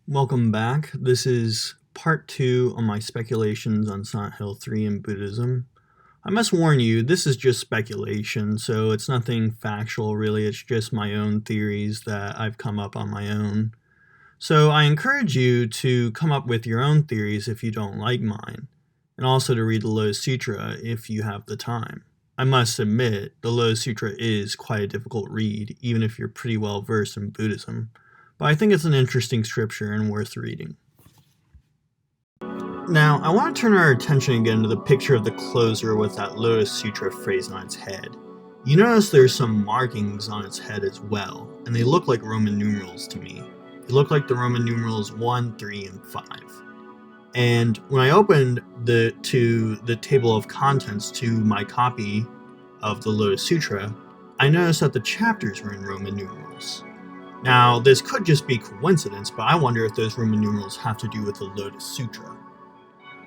Welcome back. This is part 2 on my speculations on Silent Hill 3 and Buddhism. I must warn you, this is just speculation, so it's nothing factual really, it's just my own theories that I've come up on my own. So I encourage you to come up with your own theories if you don't like mine, and also to read the Lotus Sutra if you have the time. I must admit, the Lotus Sutra is quite a difficult read, even if you're pretty well versed in Buddhism. But I think it's an interesting scripture and worth reading. Now, I want to turn our attention again to the picture of the closer with that Lotus Sutra phrase on its head. You notice there's some markings on its head as well, and they look like Roman numerals to me. They look like the Roman numerals 1, 3, and 5. And when I opened the table of contents to my copy of the Lotus Sutra, I noticed that the chapters were in Roman numerals. Now, this could just be coincidence, but I wonder if those Roman numerals have to do with the Lotus Sutra.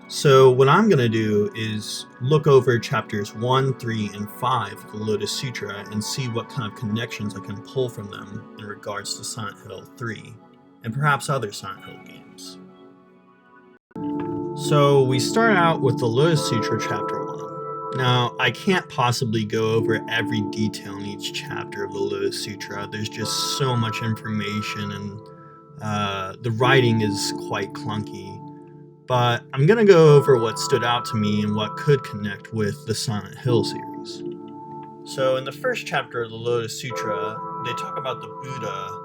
So what I'm going to do is look over chapters 1, 3, and 5 of the Lotus Sutra and see what kind of connections I can pull from them in regards to Silent Hill 3, and perhaps other Silent Hill games. So we start out with the Lotus Sutra chapter 1. Now, I can't possibly go over every detail in each chapter of the Lotus Sutra. There's just so much information and the writing is quite clunky. But I'm going to go over what stood out to me and what could connect with the Silent Hill series. So in the first chapter of the Lotus Sutra, they talk about the Buddha,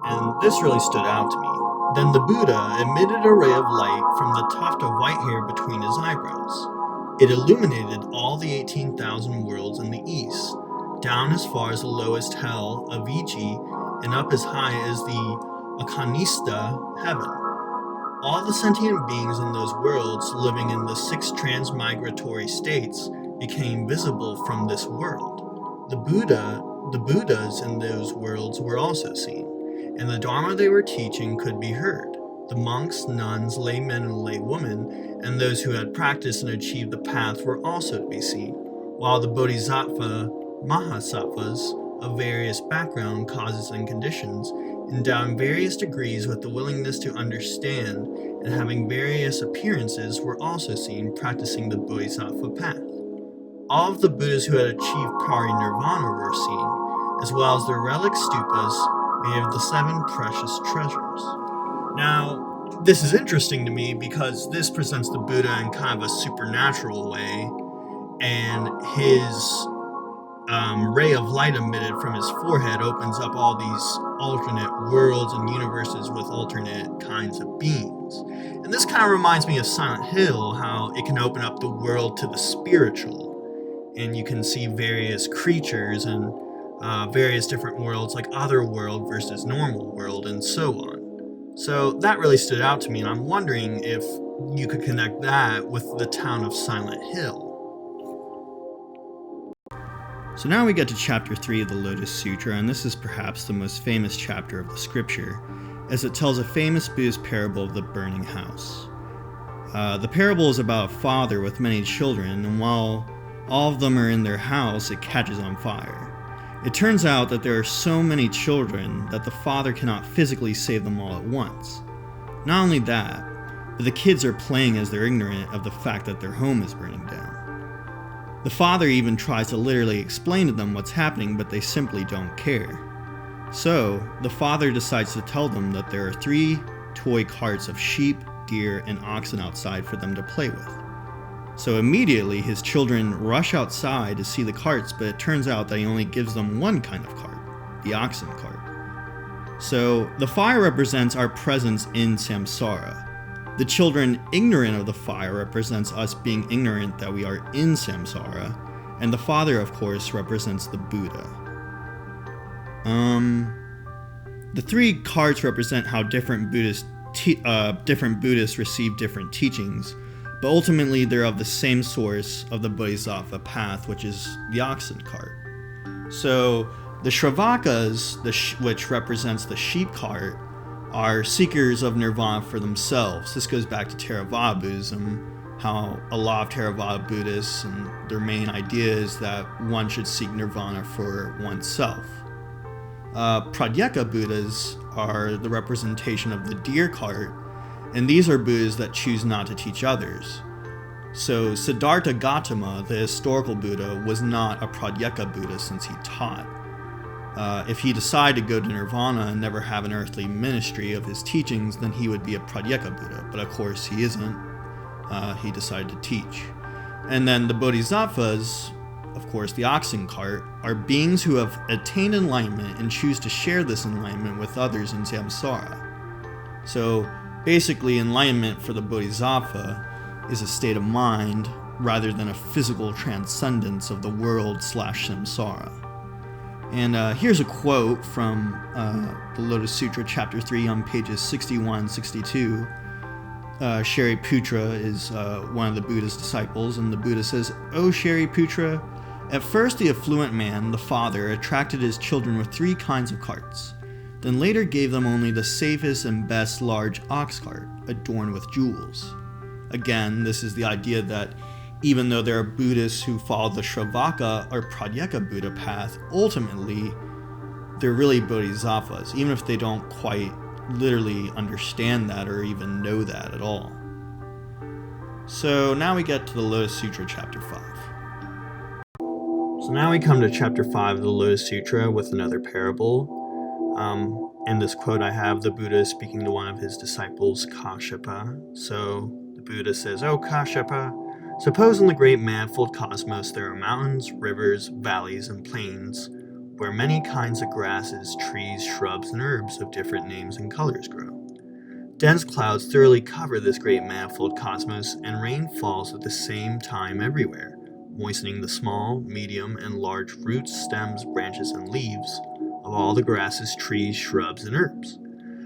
and this really stood out to me. Then the Buddha emitted a ray of light from the tuft of white hair between his eyebrows. It illuminated all the 18,000 worlds in the east, down as far as the lowest hell of Vici, and up as high as the Akanista heaven. All the sentient beings in those worlds living in the 6 transmigratory states became visible from this world. The Buddhas in those worlds were also seen, and the Dharma they were teaching could be heard. The monks, nuns, laymen, and laywomen, and those who had practiced and achieved the path were also to be seen, while the Bodhisattva Mahasattvas of various background, causes, and conditions, endowed in various degrees with the willingness to understand and having various appearances, were also seen practicing the Bodhisattva path. All of the Buddhas who had achieved parinirvana were seen, as well as their relic stupas made of the 7 precious treasures. Now, this is interesting to me because this presents the Buddha in kind of a supernatural way, and his ray of light emitted from his forehead opens up all these alternate worlds and universes with alternate kinds of beings. And this kind of reminds me of Silent Hill, how it can open up the world to the spiritual, and you can see various creatures and various different worlds, like other world versus normal world, and so on. So that really stood out to me, and I'm wondering if you could connect that with the town of Silent Hill. So now we get to chapter 3 of the Lotus Sutra, and this is perhaps the most famous chapter of the scripture, as it tells a famous Buddhist parable of the burning house. The parable is about a father with many children, and while all of them are in their house, it catches on fire. It turns out that there are so many children that the father cannot physically save them all at once. Not only that, but the kids are playing as they're ignorant of the fact that their home is burning down. The father even tries to literally explain to them what's happening, but they simply don't care. So, the father decides to tell them that there are 3 toy carts of sheep, deer, and oxen outside for them to play with. So immediately his children rush outside to see the carts, but it turns out that he only gives them one kind of cart, the oxen cart. So the fire represents our presence in samsara. The children ignorant of the fire represents us being ignorant that we are in samsara, and the father, of course, represents the Buddha. The 3 carts represent how different Buddhists receive different teachings, but ultimately they're of the same source of the Bodhisattva path, which is the oxen cart. So the Shravakas, which represents the sheep cart, are seekers of nirvana for themselves. This goes back to Theravada Buddhism, how a lot of Theravada Buddhists and their main idea is that one should seek nirvana for oneself. Pratyeka Buddhas are the representation of the deer cart, and these are Buddhas that choose not to teach others. So Siddhartha Gautama, the historical Buddha, was not a Pratyeka Buddha since he taught. If he decided to go to nirvana and never have an earthly ministry of his teachings, then he would be a Pratyeka Buddha. But of course he isn't. He decided to teach. And then the Bodhisattvas, of course the oxen cart, are beings who have attained enlightenment and choose to share this enlightenment with others in samsara. So basically enlightenment for the Bodhisattva is a state of mind rather than a physical transcendence of the world / samsara. And here's a quote from the Lotus Sutra Chapter 3 on pages 61 62. Shariputra is one of the Buddha's disciples, and the Buddha says, "O Shariputra, at first the affluent man, the father, attracted his children with 3 kinds of carts, then later gave them only the safest and best large ox cart, adorned with jewels." Again, this is the idea that even though there are Buddhists who follow the Shravaka or Pratyeka Buddha path, ultimately they're really Bodhisattvas, even if they don't quite literally understand that or even know that at all. So now we get to the Lotus Sutra Chapter 5. So now we come to Chapter 5 of the Lotus Sutra with another parable. In this quote I have the Buddha speaking to one of his disciples, Kashyapa. So the Buddha says, "O Kashyapa, suppose in the great manifold cosmos there are mountains, rivers, valleys, and plains, where many kinds of grasses, trees, shrubs, and herbs of different names and colors grow. Dense clouds thoroughly cover this great manifold cosmos, and rain falls at the same time everywhere, moistening the small, medium, and large roots, stems, branches, and leaves of all the grasses, trees, shrubs, and herbs.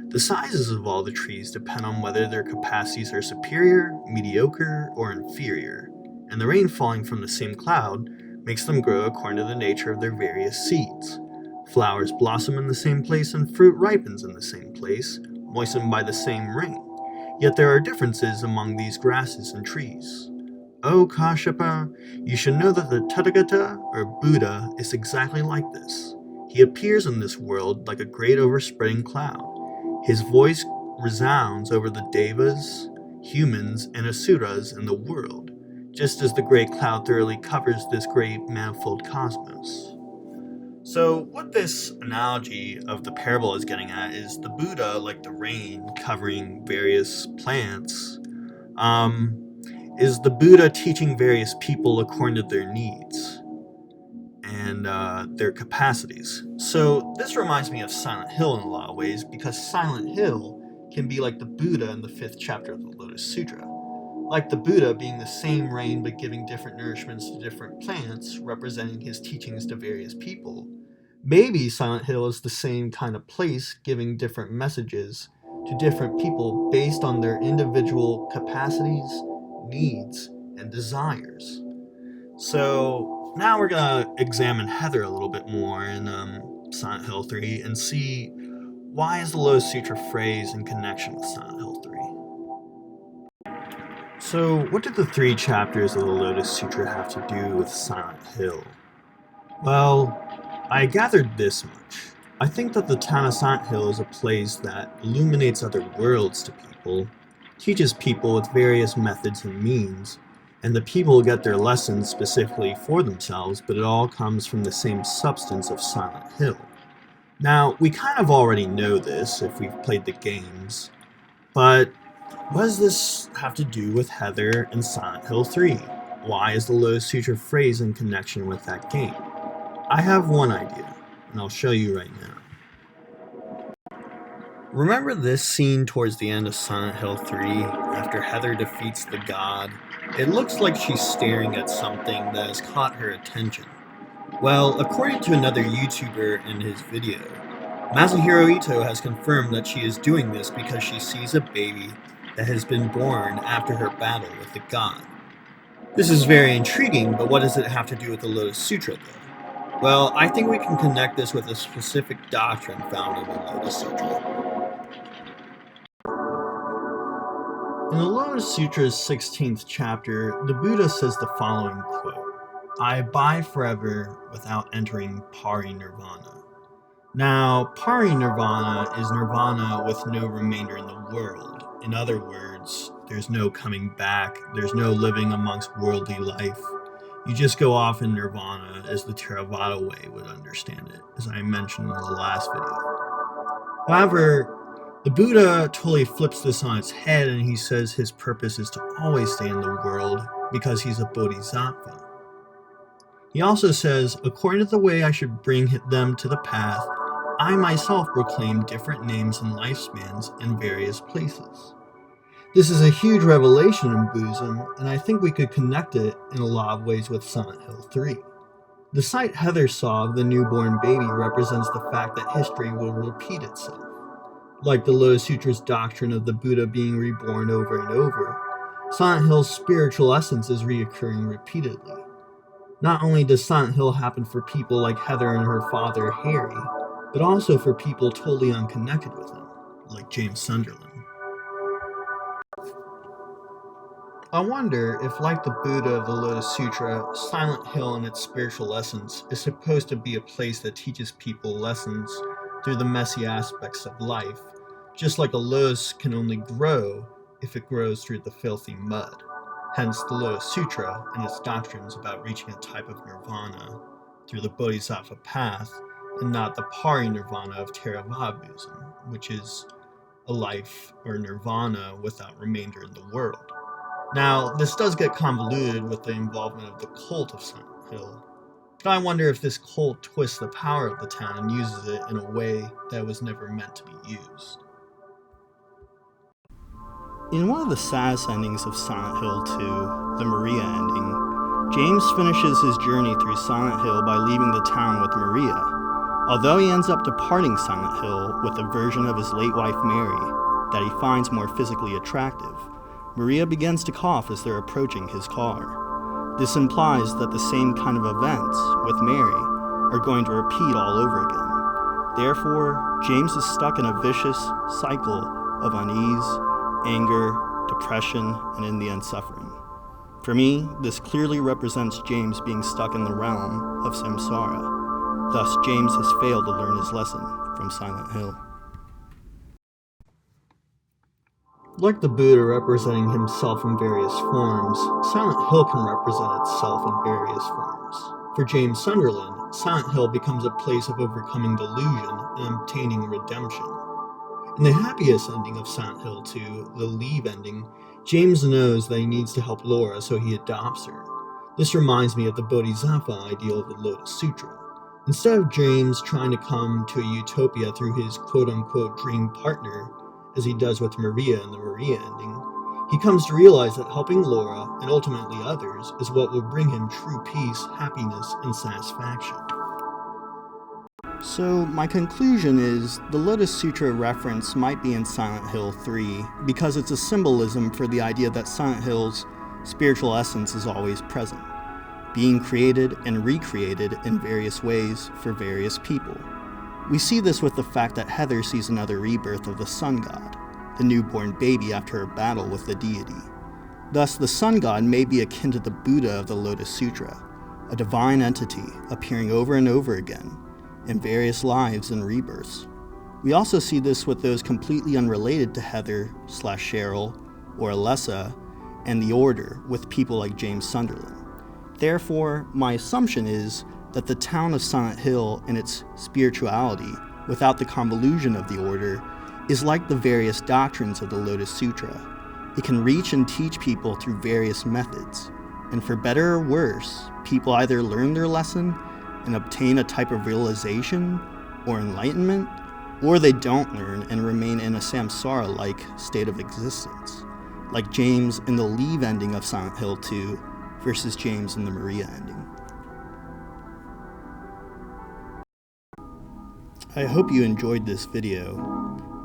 The sizes of all the trees depend on whether their capacities are superior, mediocre, or inferior, and the rain falling from the same cloud makes them grow according to the nature of their various seeds. Flowers blossom in the same place and fruit ripens in the same place, moistened by the same rain. Yet there are differences among these grasses and trees. O Kashyapa, you should know that the Tathagata, or Buddha, is exactly like this. He appears in this world like a great overspreading cloud. His voice resounds over the devas, humans, and asuras in the world, just as the great cloud thoroughly covers this great manifold cosmos." So what this analogy of the parable is getting at is the Buddha, like the rain covering various plants, is the Buddha teaching various people according to their needs and their capacities. So this reminds me of Silent Hill in a lot of ways, because Silent Hill can be like the Buddha in the 5th chapter of the Lotus Sutra. Like the Buddha being the same rain but giving different nourishments to different plants, representing his teachings to various people. Maybe Silent Hill is the same kind of place, giving different messages to different people based on their individual capacities, needs, and desires. So now we're going to examine Heather a little bit more in Silent Hill 3 and see why is the Lotus Sutra phrase in connection with Silent Hill 3. So what did the 3 chapters of the Lotus Sutra have to do with Silent Hill? Well, I gathered this much. I think that the town of Silent Hill is a place that illuminates other worlds to people, teaches people with various methods and means, and the people get their lessons specifically for themselves, but it all comes from the same substance of Silent Hill. Now, we kind of already know this if we've played the games, but what does this have to do with Heather and Silent Hill 3? Why is the Lotus Sutra phrase in connection with that game? I have one idea, and I'll show you right now. Remember this scene towards the end of Silent Hill 3, after Heather defeats the god? It looks like she's staring at something that has caught her attention. Well, according to another YouTuber in his video, Masahiro Ito has confirmed that she is doing this because she sees a baby that has been born after her battle with the god. This is very intriguing, but what does it have to do with the Lotus Sutra, though? Well, I think we can connect this with a specific doctrine found in the Lotus Sutra. In the Lotus Sutra's 16th chapter, the Buddha says the following quote, "I abide forever without entering parinirvana." Now, parinirvana is nirvana with no remainder in the world. In other words, there's no coming back, there's no living amongst worldly life. You just go off in nirvana as the Theravada way would understand it, as I mentioned in the last video. However, the Buddha totally flips this on its head and he says his purpose is to always stay in the world because he's a bodhisattva. He also says, according to the way I should bring them to the path, I myself proclaim different names and lifespans in various places. This is a huge revelation in Buddhism, and I think we could connect it in a lot of ways with Silent Hill 3. The sight Heather saw of the newborn baby represents the fact that history will repeat itself. Like the Lotus Sutra's doctrine of the Buddha being reborn over and over, Silent Hill's spiritual essence is reoccurring repeatedly. Not only does Silent Hill happen for people like Heather and her father, Harry, but also for people totally unconnected with him, like James Sunderland. I wonder if, like the Buddha of the Lotus Sutra, Silent Hill in its spiritual essence is supposed to be a place that teaches people lessons through the messy aspects of life, just like a lotus can only grow if it grows through the filthy mud. Hence the Lotus Sutra and its doctrines about reaching a type of nirvana through the Bodhisattva path, and not the parinirvana of Theravada Buddhism, which is a life or nirvana without remainder in the world. Now, this does get convoluted with the involvement of the cult of Silent Hill, but I wonder if this cult twists the power of the town and uses it in a way that was never meant to be used. In one of the saddest endings of Silent Hill 2, the Maria ending, James finishes his journey through Silent Hill by leaving the town with Maria. Although he ends up departing Silent Hill with a version of his late wife Mary that he finds more physically attractive, Maria begins to cough as they're approaching his car. This implies that the same kind of events with Mary are going to repeat all over again. Therefore, James is stuck in a vicious cycle of unease, anger, depression, and in the end suffering. For me, this clearly represents James being stuck in the realm of samsara. Thus, James has failed to learn his lesson from Silent Hill. Like the Buddha representing himself in various forms, Silent Hill can represent itself in various forms. For James Sunderland, Silent Hill becomes a place of overcoming delusion and obtaining redemption. In the happiest ending of Silent Hill 2, the leave ending, James knows that he needs to help Laura, so he adopts her. This reminds me of the Bodhisattva ideal of the Lotus Sutra. Instead of James trying to come to a utopia through his quote-unquote dream partner, as he does with Maria in the Maria ending, he comes to realize that helping Laura, and ultimately others, is what will bring him true peace, happiness, and satisfaction. So, my conclusion is, the Lotus Sutra reference might be in Silent Hill 3 because it's a symbolism for the idea that Silent Hill's spiritual essence is always present, being created and recreated in various ways for various people. We see this with the fact that Heather sees another rebirth of the sun god, the newborn baby after her battle with the deity. Thus, the sun god may be akin to the Buddha of the Lotus Sutra, a divine entity appearing over and over again in various lives and rebirths. We also see this with those completely unrelated to Heather/Cheryl or Alessa and the Order with people like James Sunderland. Therefore, my assumption is that the town of Silent Hill and its spirituality, without the convolution of the Order, is like the various doctrines of the Lotus Sutra. It can reach and teach people through various methods, and for better or worse, people either learn their lesson and obtain a type of realization or enlightenment, or they don't learn and remain in a samsara-like state of existence, like James in the leave ending of Silent Hill 2 versus James in the Maria ending. I hope you enjoyed this video.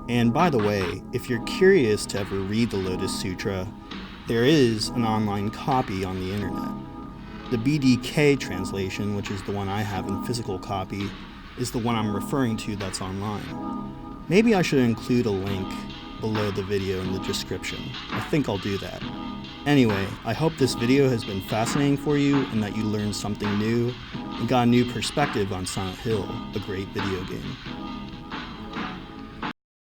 And by the way, if you're curious to ever read the Lotus Sutra, there is an online copy on the internet. The BDK translation, which is the one I have in physical copy, is the one I'm referring to that's online. Maybe I should include a link below the video in the description. I think I'll do that. Anyway, I hope this video has been fascinating for you and that you learned something new and got a new perspective on Silent Hill, a great video game.